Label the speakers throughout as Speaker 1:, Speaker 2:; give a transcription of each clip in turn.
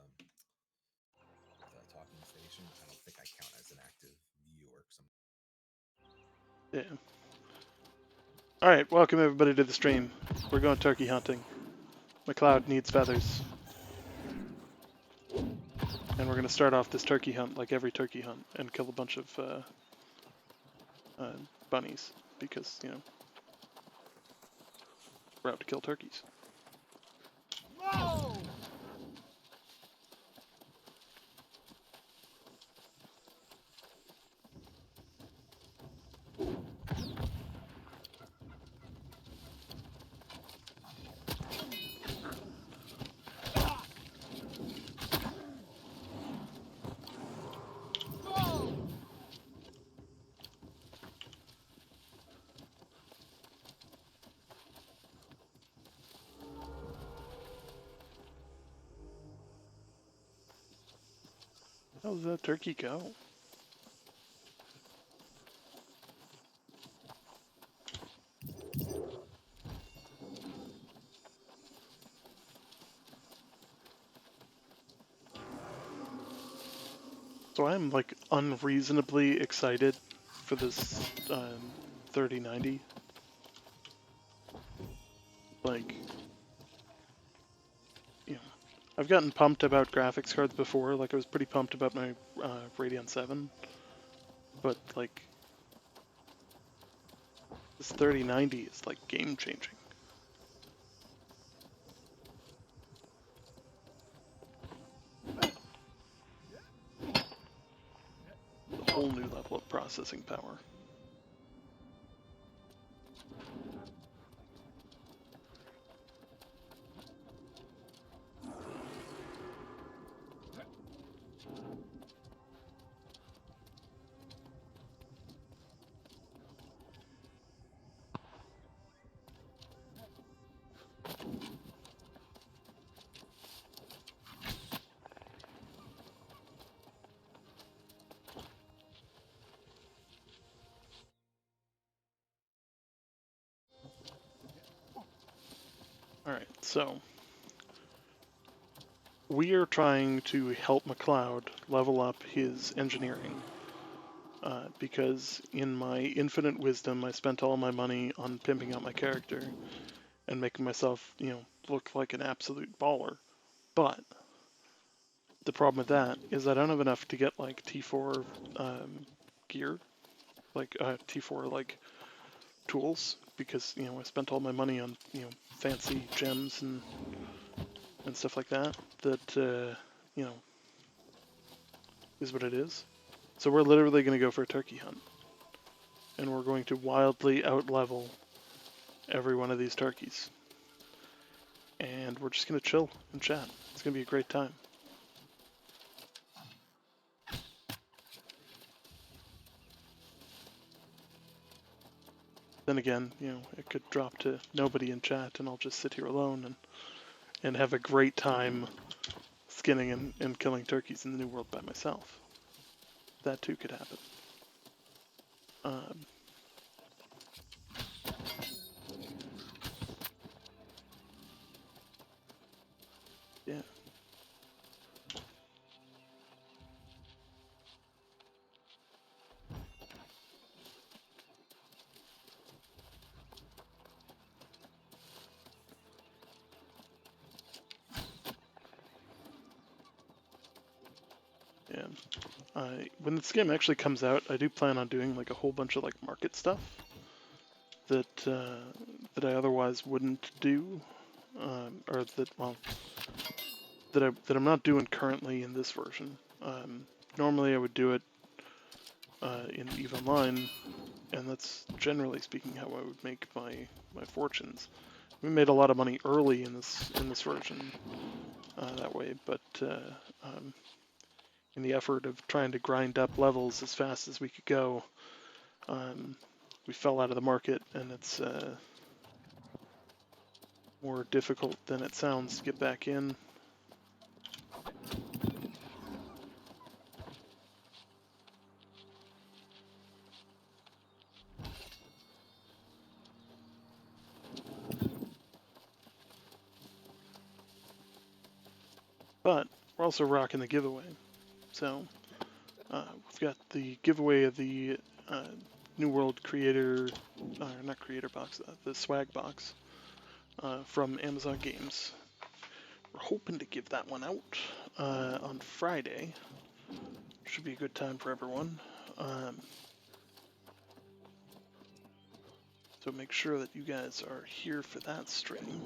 Speaker 1: the talking station. I don't think I count as an active viewer.
Speaker 2: Yeah. Alright, welcome everybody to the stream. We're going turkey hunting. McLeod needs feathers. And we're going to start off this turkey hunt like every turkey hunt and kill a bunch of bunnies. Because, you know, we're out to kill turkeys.
Speaker 3: Whoa! Whoa!
Speaker 2: How does that turkey go? So I'm like unreasonably excited for this 3090. Like, you know, I've gotten pumped about graphics cards before. Like I was pretty pumped about my Radeon 7, but like this 3090 is like game changing. A whole new level of processing power. Alright, so we are trying to help McLeod level up his engineering. Because in my infinite wisdom, I spent all my money on pimping out my character and making myself, you know, look like an absolute baller. But the problem with that is I don't have enough to get like T4 gear, like T4 like tools, because you know I spent all my money on fancy gems and stuff like that. That you know is what it is. So we're literally going to go for a turkey hunt, and we're going to wildly outlevel every one of these turkeys, and we're just going to chill and chat. It's going to be a great time. Then again, you know, it could drop to nobody in chat, and I'll just sit here alone and have a great time skinning and killing turkeys in the New World by myself. That too could happen. Um, yeah. Yeah. When this game actually comes out, I do plan on doing like a whole bunch of like market stuff that that I otherwise wouldn't do, or that I'm not doing currently in this version. Normally, I would do it in EVE Online, and that's generally speaking how I would make my fortunes. We made a lot of money early in this version that way, but in the effort of trying to grind up levels as fast as we could go, we fell out of the market, and it's more difficult than it sounds to get back in. But we're also rocking the giveaway. So we've got the giveaway of the New World Creator, not Creator Box, the Swag Box from Amazon Games. We're hoping to give that one out on Friday. Should be a good time for everyone. So make sure that you guys are here for that stream.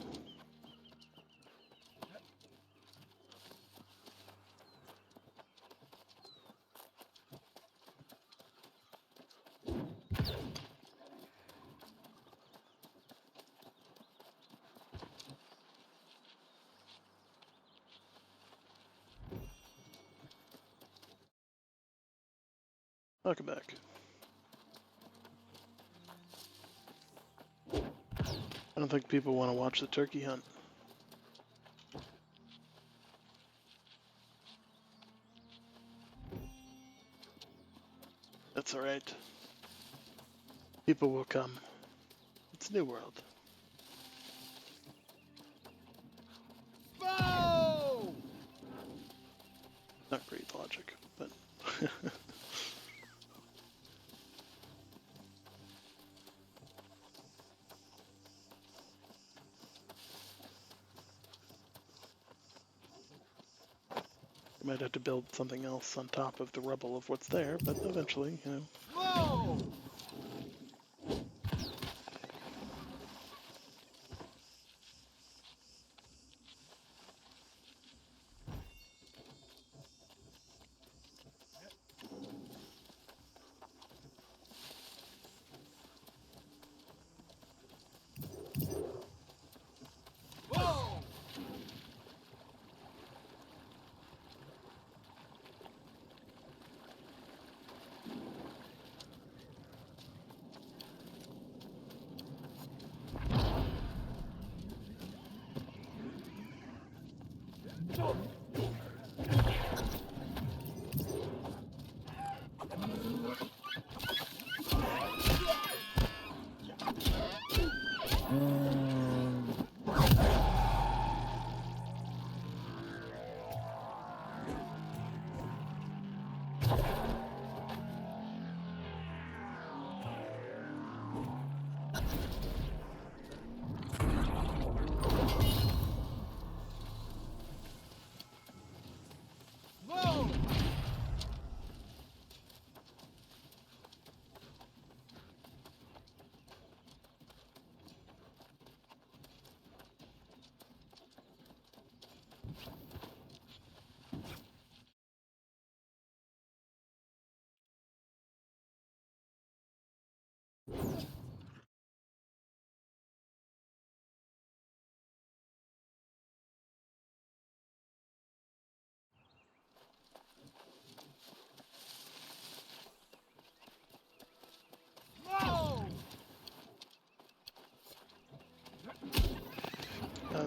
Speaker 2: Welcome back. I don't think people want to watch the turkey hunt. That's alright. People will come. It's New World.
Speaker 3: Whoa!
Speaker 2: Not great logic, but... You might have to build something else on top of the rubble of what's there, but eventually, you know.
Speaker 3: Whoa! Whoa! Whoa! Whoa!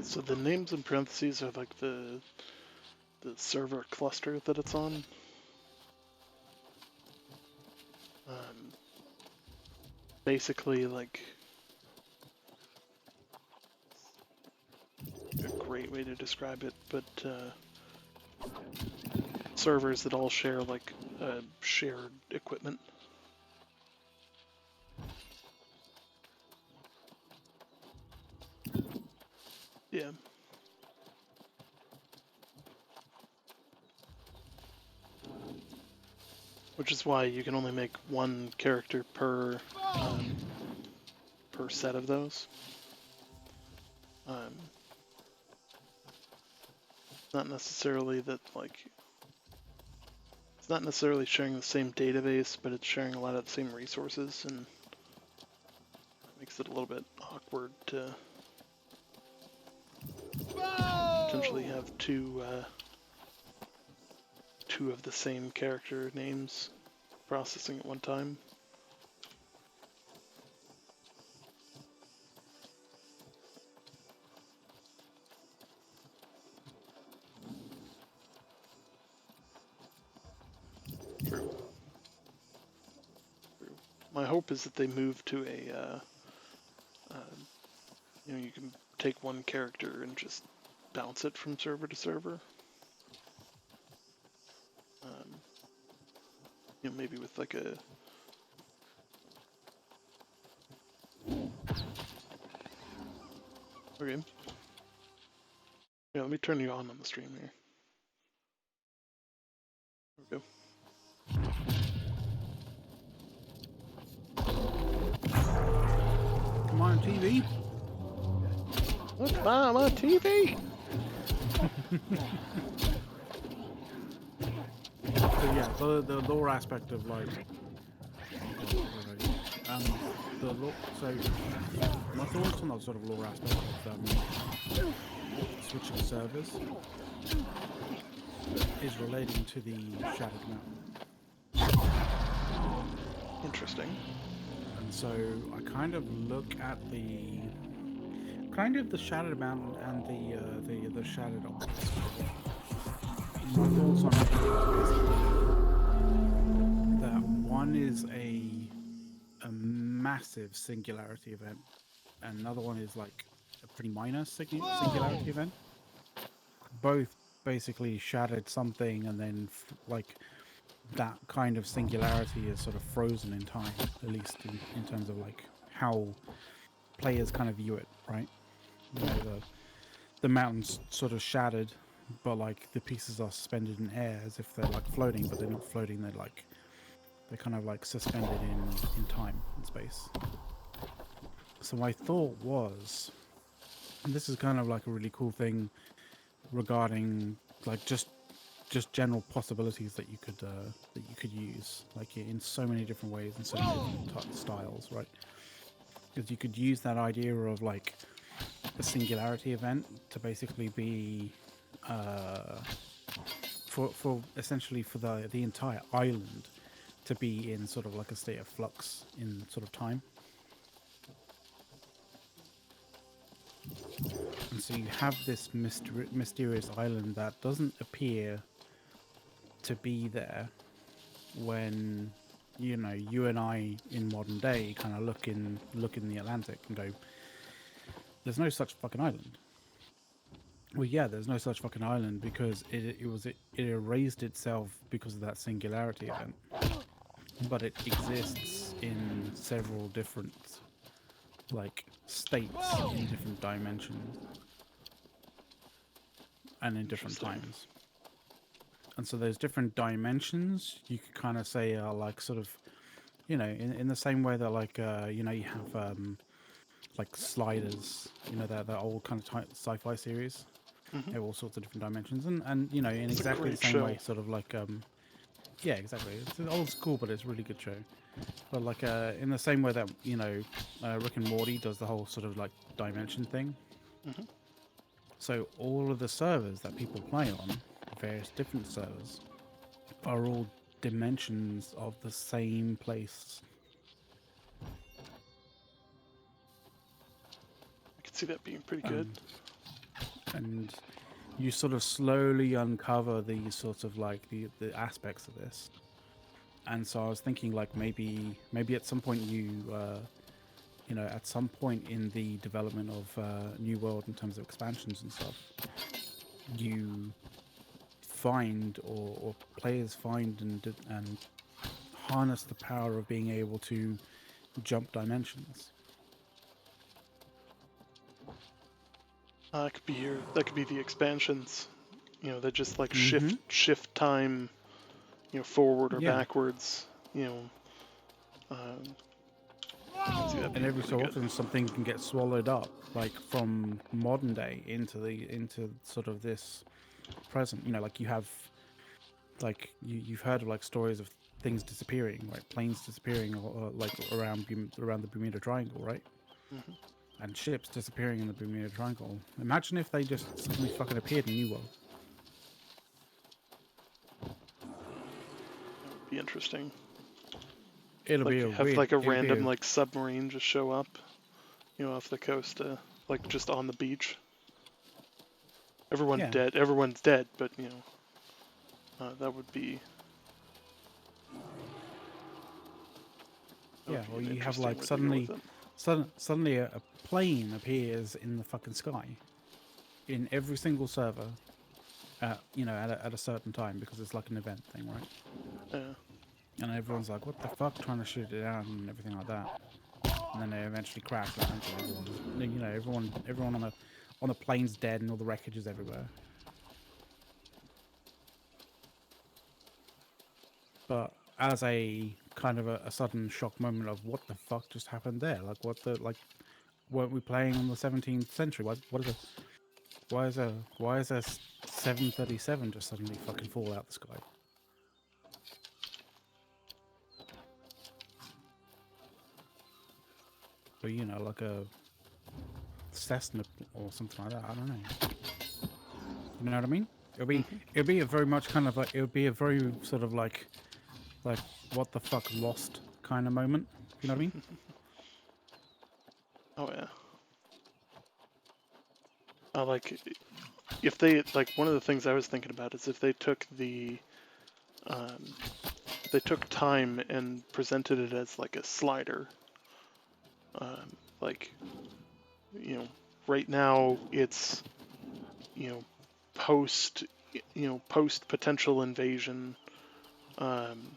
Speaker 2: So the names in parentheses are like the server cluster that it's on. Basically, like, a great way to describe it, but servers that all share like shared equipment. Yeah. Which is why you can only make one character per set of those. Not necessarily that, like, it's not necessarily sharing the same database, but it's sharing a lot of the same resources, and makes it a little bit awkward to potentially have two of the same character names processing at one time. True. My hope is that they move to a, you know, you can take one character and just bounce it from server to server. You know, maybe with like a... Okay. Yeah, let me turn you on the stream here. There we go.
Speaker 4: Come on, TV.
Speaker 2: Look, Mom, on TV!
Speaker 4: So yeah, the lore aspect of like, the lore. So my thoughts on that sort of lore aspect of switching servers is relating to the Shattered Mountain.
Speaker 2: Interesting.
Speaker 4: And so I kind of look at the Shattered Mountain and the Shattered Objects. My thoughts on it is basically that one is a massive singularity event, and another one is like a pretty minor singularity event. Both basically shattered something, and then like that kind of singularity is sort of frozen in time, at least in terms of like how players kind of view it, right? You know, the mountain's sort of shattered, but like the pieces are suspended in air as if they're like floating, but they're not floating. They're kind of like suspended in time and space. So my thought was, and this is kind of like a really cool thing regarding like just general possibilities that you could use like in so many different ways and so many different styles, right? Because you could use that idea of like a singularity event to basically be for essentially for the entire island to be in sort of like a state of flux in sort of time. And so you have this mysterious island that doesn't appear to be there when, you know, you and I in modern day kind of look in the Atlantic and go, there's no such fucking island. Well, yeah, there's no such fucking island because it erased itself because of that singularity event. But it exists in several different like states in different dimensions and in different times. And so those different dimensions you could kind of say are like sort of, you know, in the same way that like you know, you have like Sliders, you know, that old kind of sci-fi series. They have all sorts of different dimensions, and you know, in exactly the same way, sort of like yeah, exactly. It's an old school, but it's a really good show. But like in the same way that, you know, Rick and Morty does the whole sort of like dimension thing. So all of the servers that people play on, various different servers, are all dimensions of the same place.
Speaker 2: I could see that being pretty good.
Speaker 4: And you sort of slowly uncover these sorts of like the aspects of this. And so I was thinking like maybe at some point you know, at some point in the development of New World in terms of expansions and stuff, you find or players find and harness the power of being able to jump dimensions.
Speaker 2: That could be the expansions, you know, that just like shift time, you know, forward or backwards, you know.
Speaker 4: And every so often something can get swallowed up, like from modern day into sort of this present. You know, like you have, like you've heard of like stories of things disappearing, like planes disappearing, or like around the Bermuda Triangle, right? And ships disappearing in the Bermuda Triangle. Imagine if they just suddenly fucking appeared in New World.
Speaker 2: That would be interesting.
Speaker 4: It'll
Speaker 2: like,
Speaker 4: be a
Speaker 2: have
Speaker 4: weird,
Speaker 2: like a random like submarine just show up, you know, off the coast, like just on the beach. Everyone's dead, but you know, that would be.
Speaker 4: Yeah, or you have like suddenly a plane appears in the fucking sky, in every single server, you know, at a certain time because it's like an event thing, right?
Speaker 2: Yeah.
Speaker 4: and everyone's like, "What the fuck?" trying to shoot it down and everything like that. And then they eventually crash land, and everyone's, everyone on the plane's dead, and all the wreckage is everywhere. But as a kind of a sudden shock moment of what the fuck just happened there? Like, what the like? Weren't we playing on the 17th century? Why is a 737 just suddenly fucking fall out the sky? Or like a Cessna or something like that. I don't know. You know what I mean? It'll be a very much kind of like, it would be a very sort of like what the fuck lost kind of moment. You know what I mean?
Speaker 2: Oh yeah. Like if they like one of the things I was thinking about is if they took um, they took time and presented it as like a slider. Like right now it's you know post post potential invasion, um,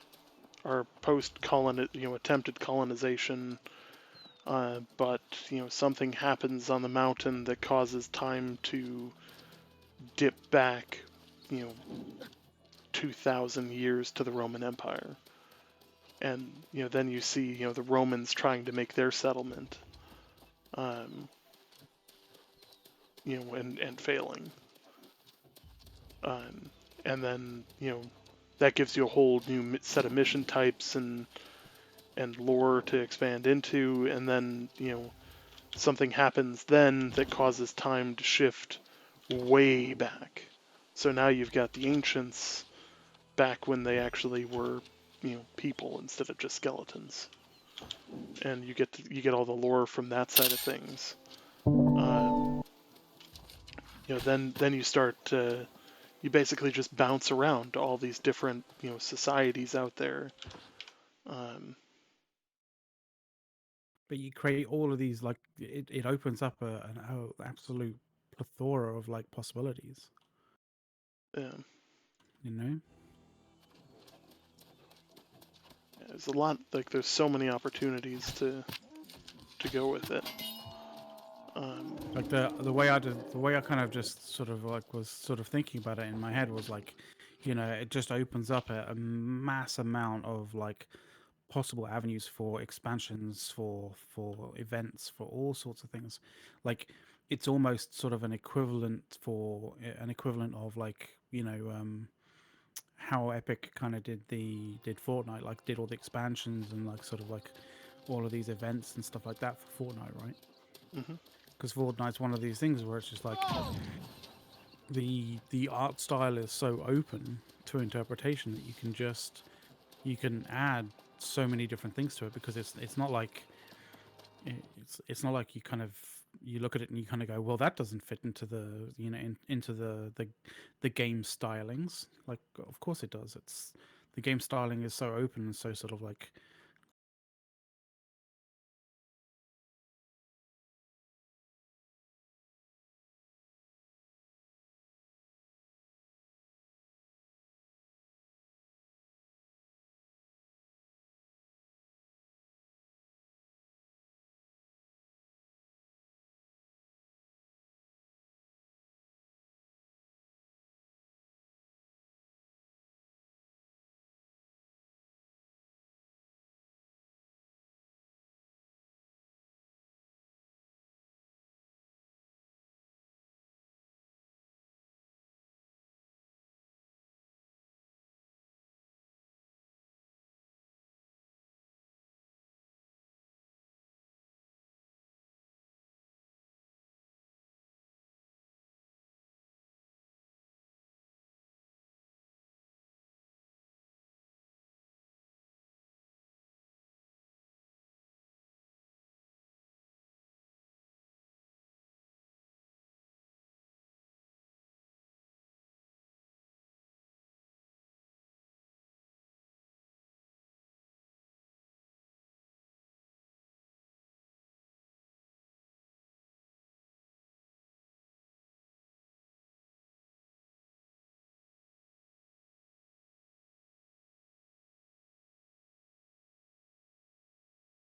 Speaker 2: or post attempted colonization. But something happens on the mountain that causes time to dip back, you know, 2,000 years to the Roman Empire, and then you see the Romans trying to make their settlement, um, and failing, um, and then that gives you a whole new set of mission types and lore to expand into, and then something happens then that causes time to shift way back. So now you've got the ancients back when they actually were, people instead of just skeletons, and you get all the lore from that side of things. Then you start you basically just bounce around to all these different societies out there. Um,
Speaker 4: But you create all of these, like, it opens up an absolute plethora of like possibilities.
Speaker 2: yeah,
Speaker 4: You know?
Speaker 2: there's a lot, like there's so many opportunities to go with it.
Speaker 4: Like the way I kind of just sort of like was sort of thinking about it in my head was like, it just opens up a mass amount of like possible avenues for expansions, for events, for all sorts of things. Like, it's almost sort of an equivalent of like, how Epic kind of did Fortnite, like did all the expansions and like sort of like all of these events and stuff like that for Fortnite, right?
Speaker 2: hmm
Speaker 4: Because Fortnite's one of these things where it's just like
Speaker 3: Whoa!
Speaker 4: the art style is so open to interpretation that you can add so many different things to it, because it's not like it's not like you look at it and you kind of go, well, that doesn't fit into into the game stylings. Like, of course it does. It's the game styling is so open and so sort of like